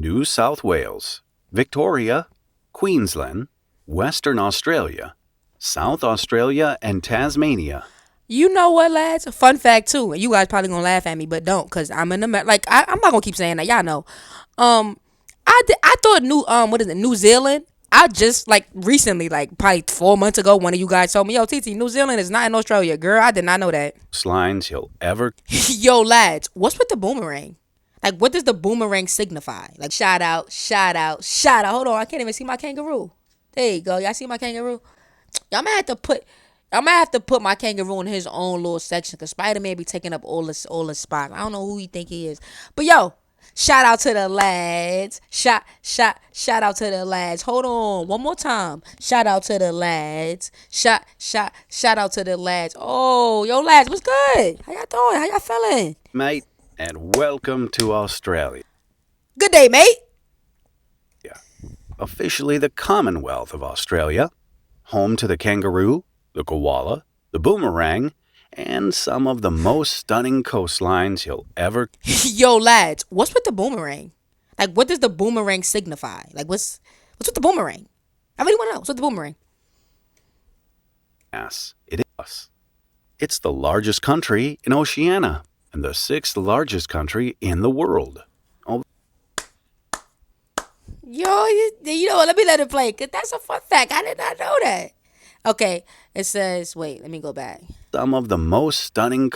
New South Wales, Victoria, Queensland, Western Australia, South Australia, and Tasmania. You know what, lads? Fun fact too, and you guys probably gonna laugh at me, but don't, cause I'm in America. Like I'm not gonna keep saying that. Y'all know. Um, I thought New Zealand. I just like recently, like probably 4 months ago, one of you guys told me, "Yo, TT, New Zealand is not in Australia, girl." I did not know that. Lines you'll ever. Yo, lads, what's with the boomerang? Like, what does the boomerang signify? Like, shout out, shout out, shout out. Hold on, I can't even see my kangaroo. There you go. Y'all see my kangaroo? Y'all might have to put. I'm gonna have to put my kangaroo in his own little section because Spider Man be taking up all the spots. I don't know who he think he is, but yo, shout out to the lads. Shout out to the lads. Hold on, one more time. Shout out to the lads. Shout out to the lads. Oh, yo, lads, what's good? How y'all doing? How y'all feeling? Mate, and welcome to Australia. Good day, mate. Officially the Commonwealth of Australia, home to the kangaroo, the koala, the boomerang, and some of the most stunning coastlines you'll ever. Yo, lads, what's with the boomerang? Like, what does the boomerang signify? Like, what's with the boomerang? I really want to know. What's with the boomerang? Yes, it is. It's the largest country in Oceania and the sixth largest country in the world. Yo, you know what? Let me let it play, because that's a fun fact. I did not know that. Okay, it says, wait, let me go back. Some of the most stunning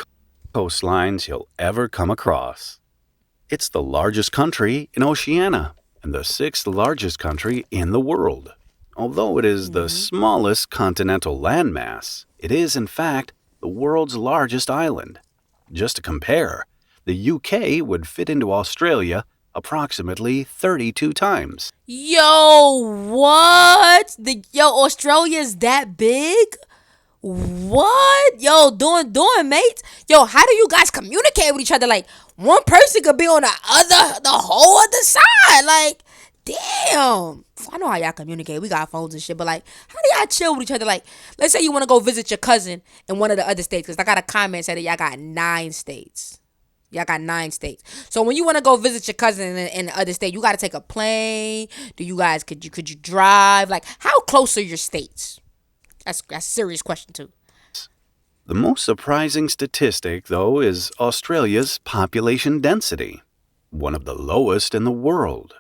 coastlines you'll ever come across. It's the largest country in Oceania and the sixth largest country in the world. Although it is the smallest continental landmass, it is, in fact, the world's largest island. Just to compare, the UK would fit into Australia approximately 32 times. Yo, what? Australia's that big? What? Yo, doing, mates? Yo, how do you guys communicate with each other? Like, one person could be on the whole other side. Like, damn. I know how y'all communicate. We got phones and shit, but like, how do y'all chill with each other? Like, let's say you want to go visit your cousin in one of the other states, because I got a comment said that y'all got 9 states. Y'all got 9 states. So when you want to go visit your cousin in the other state, you got to take a plane. Could you drive? Like, how close are your states? That's a serious question too. The most surprising statistic, though, is Australia's population density, one of the lowest in the world.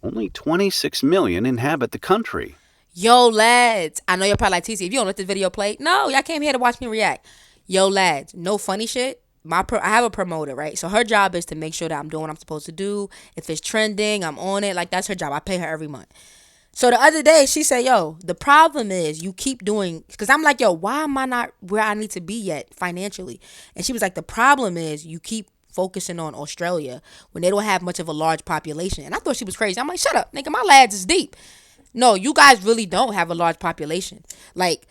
Only 26 million inhabit the country. Yo, lads, I know you're probably like, TC, if you don't let this video play, no, y'all came here to watch me react. Yo, lads, no funny shit. I have a promoter, right? So her job is to make sure that I'm doing what I'm supposed to do. If it's trending, I'm on it. Like, that's her job. I pay her every month. So the other day, she said, yo, the problem is you keep doing, because I'm like, yo, why am I not where I need to be yet financially? And she was like, the problem is you keep focusing on Australia when they don't have much of a large population. And I thought she was crazy. I'm like, shut up, nigga, my lads is deep. No, you guys really don't have a large population. Like,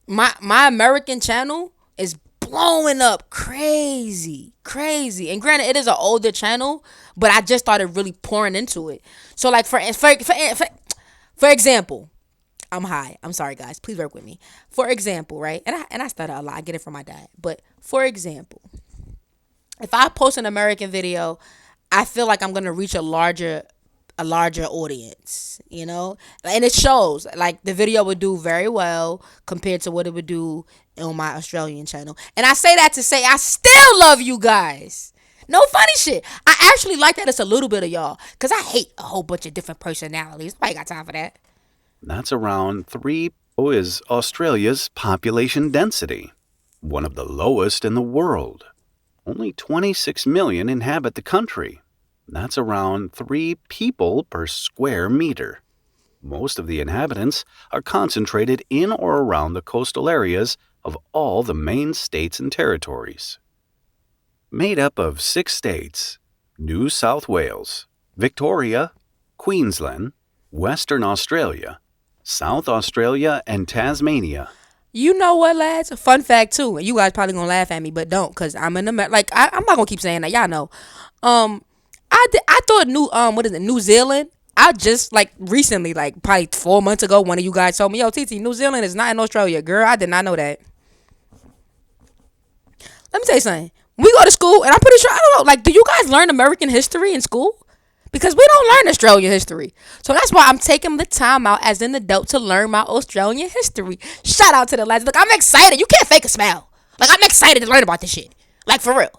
my American channel is blowing up crazy. And granted, it is an older channel, but I just started really pouring into it. So like for example, I'm high. I'm sorry, guys. Please work with me. For example, right? And I stutter a lot. I get it from my dad. But for example, if I post an American video, I feel like I'm gonna reach a larger audience, you know? And it shows. Like, the video would do very well compared to what it would do on my Australian channel. And I say that to say I still love you guys. No funny shit. I actually like that it's a little bit of y'all, because I hate a whole bunch of different personalities. Nobody got time for that. That's around 3 is Australia's population density, one of the lowest in the world. Only 26 million inhabit the country. That's around 3 people per square meter. Most of the inhabitants are concentrated in or around the coastal areas of all the main states and territories. Made up of 6 states: New South Wales, Victoria, Queensland, Western Australia, South Australia, and Tasmania. You know what, lads? Fun fact too, and you guys probably gonna laugh at me, but don't, because I'm in America. Like, I'm not gonna keep saying that. Y'all know. I thought New Zealand. I just like recently, like probably 4 months ago, one of you guys told me, yo, TT, New Zealand is not in Australia, girl. I did not know that. Let me tell you something. We go to school, and I'm pretty sure, I don't know, like, do you guys learn American history in school? because we don't learn Australian history. So that's why I'm taking the time out as an adult to learn my Australian history. Shout out to the lads. Look, I'm excited. You can't fake a smile. Like, I'm excited to learn about this shit. Like, for real.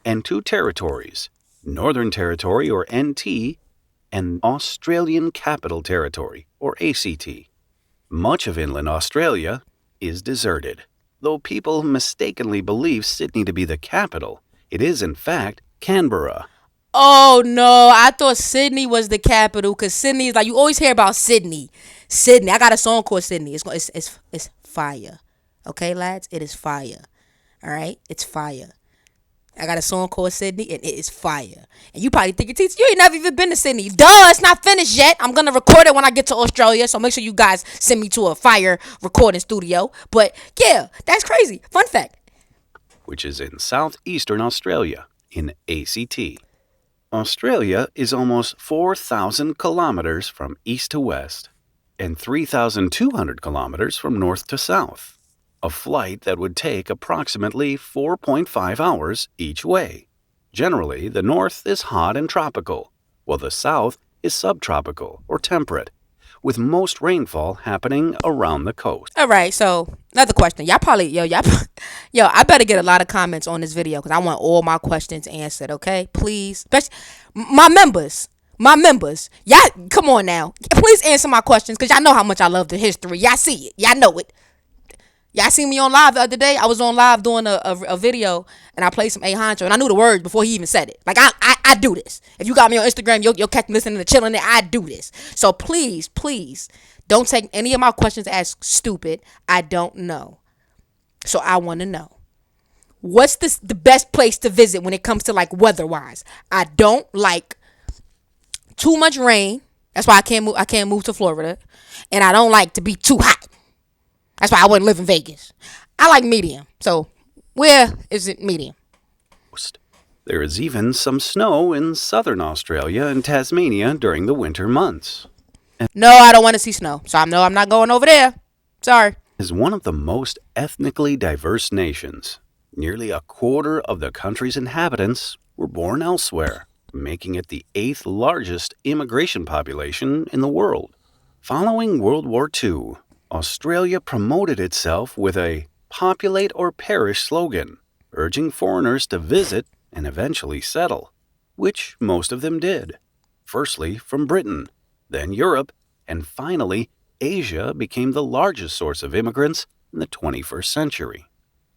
And 2 territories, Northern Territory, or NT, and Australian Capital Territory, or ACT. Much of inland Australia is deserted. Though people mistakenly believe Sydney to be the capital, it is in fact Canberra. Oh no, I thought Sydney was the capital because Sydney is like, you always hear about Sydney. Sydney, I got a song called Sydney. It's fire. Okay, lads, it is fire. All right, it's fire. I got a song called Sydney, and it is fire. And you probably think, you ain't never even been to Sydney. Duh, it's not finished yet. I'm gonna record it when I get to Australia, so make sure you guys send me to a fire recording studio. But yeah, that's crazy. Fun fact. Which is in southeastern Australia, in ACT. Australia is almost 4,000 kilometers from east to west and 3,200 kilometers from north to south. A flight that would take approximately 4.5 hours each way. Generally, the north is hot and tropical, while the south is subtropical or temperate, with most rainfall happening around the coast. All right, so another question. Y'all probably, I better get a lot of comments on this video because I want all my questions answered, okay? Please. My members, y'all, come on now. Please answer my questions because y'all know how much I love the history. Y'all see it. Y'all know it. Y'all seen me on live the other day? I was on live doing a video and I played some A Honcho and I knew the words before he even said it. Like, I do this. If you got me on Instagram, you'll catch me listening to Chilling It. I do this. So please, don't take any of my questions as stupid. I don't know. So I want to know. What's the best place to visit when it comes to, like, weather-wise? I don't like too much rain. That's why I can't move to Florida. And I don't like to be too hot. That's why I wouldn't live in Vegas. I like medium. So, where is it medium? There is even some snow in southern Australia and Tasmania during the winter months. No, I don't want to see snow. So, I'm not going over there. Sorry. Is one of the most ethnically diverse nations. Nearly a quarter of the country's inhabitants were born elsewhere, making it the 8th largest immigration population in the world. Following World War II, Australia promoted itself with a populate or perish slogan, urging foreigners to visit and eventually settle, which most of them did. Firstly from Britain, then Europe, and finally Asia became the largest source of immigrants in the 21st century.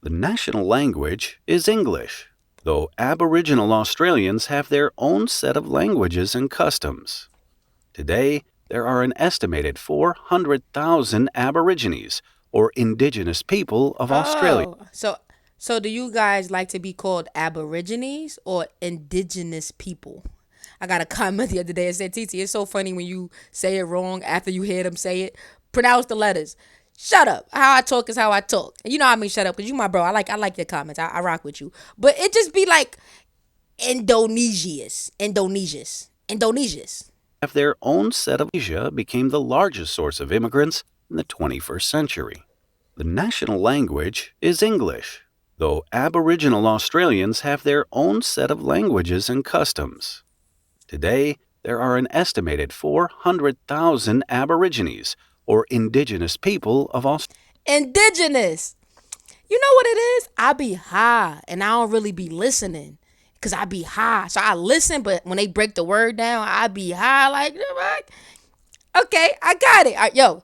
The national language is English, though Aboriginal Australians have their own set of languages and customs. Today, there are an estimated 400,000 Aborigines, or Indigenous people of Australia. So do you guys like to be called Aborigines or Indigenous people? I got a comment the other day that said, Titi, it's so funny when you say it wrong after you hear them say it. Pronounce the letters. Shut up. How I talk is how I talk. And you know what I mean, shut up, because you my bro. I like your comments. I rock with you. But it just be like Indonesias. Have their own set of Asia became the largest source of immigrants in the 21st century. The national language is English, though Aboriginal Australians have their own set of languages and customs. Today, there are an estimated 400,000 Aborigines, or Indigenous people of Australia. Indigenous. You know what it is? I be high and I don't really be listening. Cause I be high. So I listen, but when they break the word down, I be high like, okay, I got it. Yo,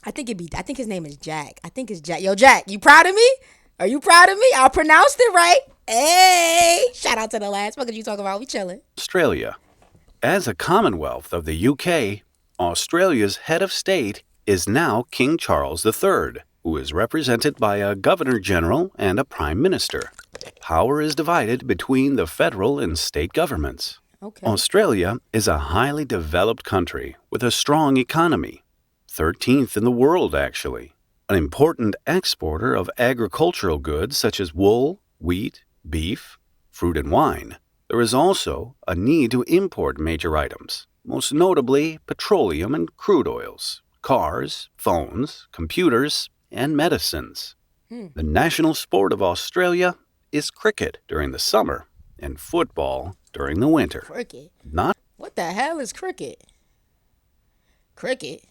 I think his name is Jack. I think it's Jack. Yo, Jack, you proud of me? Are you proud of me? I pronounced it right. Hey, shout out to the lads. What could you talk about? We chilling. Australia. As a Commonwealth of the UK, Australia's head of state is now King Charles III, who is represented by a Governor-General and a Prime Minister. Power is divided between the federal and state governments. Okay. Australia is a highly developed country with a strong economy, 13th in the world actually, an important exporter of agricultural goods such as wool, wheat, beef, fruit and wine. There is also a need to import major items, most notably petroleum and crude oils, cars, phones, computers, and medicines. The national sport of Australia is cricket during the summer and football during the winter. Cricket. Not What the hell is cricket? Cricket.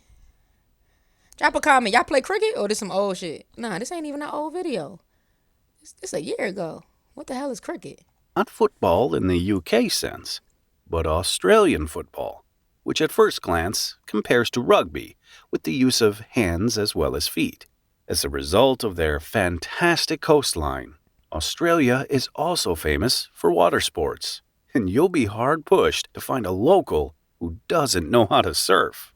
Drop a comment. Y'all play cricket or this some old shit? Nah, this ain't even an old video. This a year ago. What the hell is cricket? Not football in the UK sense, but Australian football, which at first glance compares to rugby with the use of hands as well as feet. As a result of their fantastic coastline, Australia is also famous for water sports, and you'll be hard pushed to find a local who doesn't know how to surf.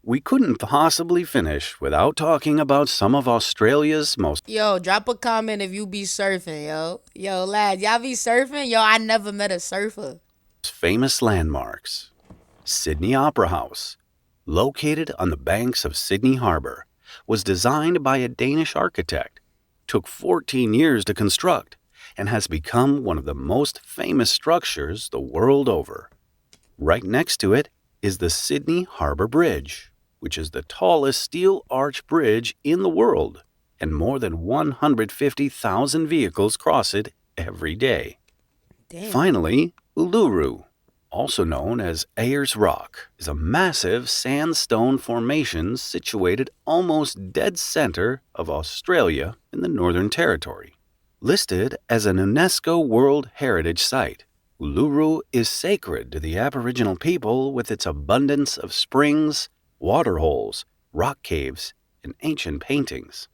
We couldn't possibly finish without talking about some of Australia's most Yo, drop a comment if you be surfing, yo. Yo, lads, y'all be surfing? Yo, I never met a surfer. famous landmarks. Sydney Opera House, located on the banks of Sydney Harbor, was designed by a Danish architect, took 14 years to construct, and has become one of the most famous structures the world over. Right next to it is the Sydney Harbor Bridge, which is the tallest steel arch bridge in the world, and more than 150,000 vehicles cross it every day. Damn. Finally, Uluru, also known as Ayers Rock, is a massive sandstone formation situated almost dead center of Australia in the Northern Territory. Listed as an UNESCO World Heritage Site, Uluru is sacred to the Aboriginal people with its abundance of springs, waterholes, rock caves, and ancient paintings.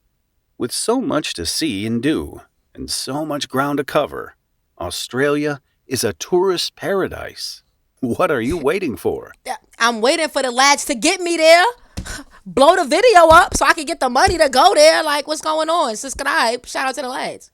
With so much to see and do, and so much ground to cover, Australia is a tourist paradise. What are you waiting for? I'm waiting for the lads to get me there. Blow the video up so I can get the money to go there. Like, what's going on? Subscribe. Shout out to the lads.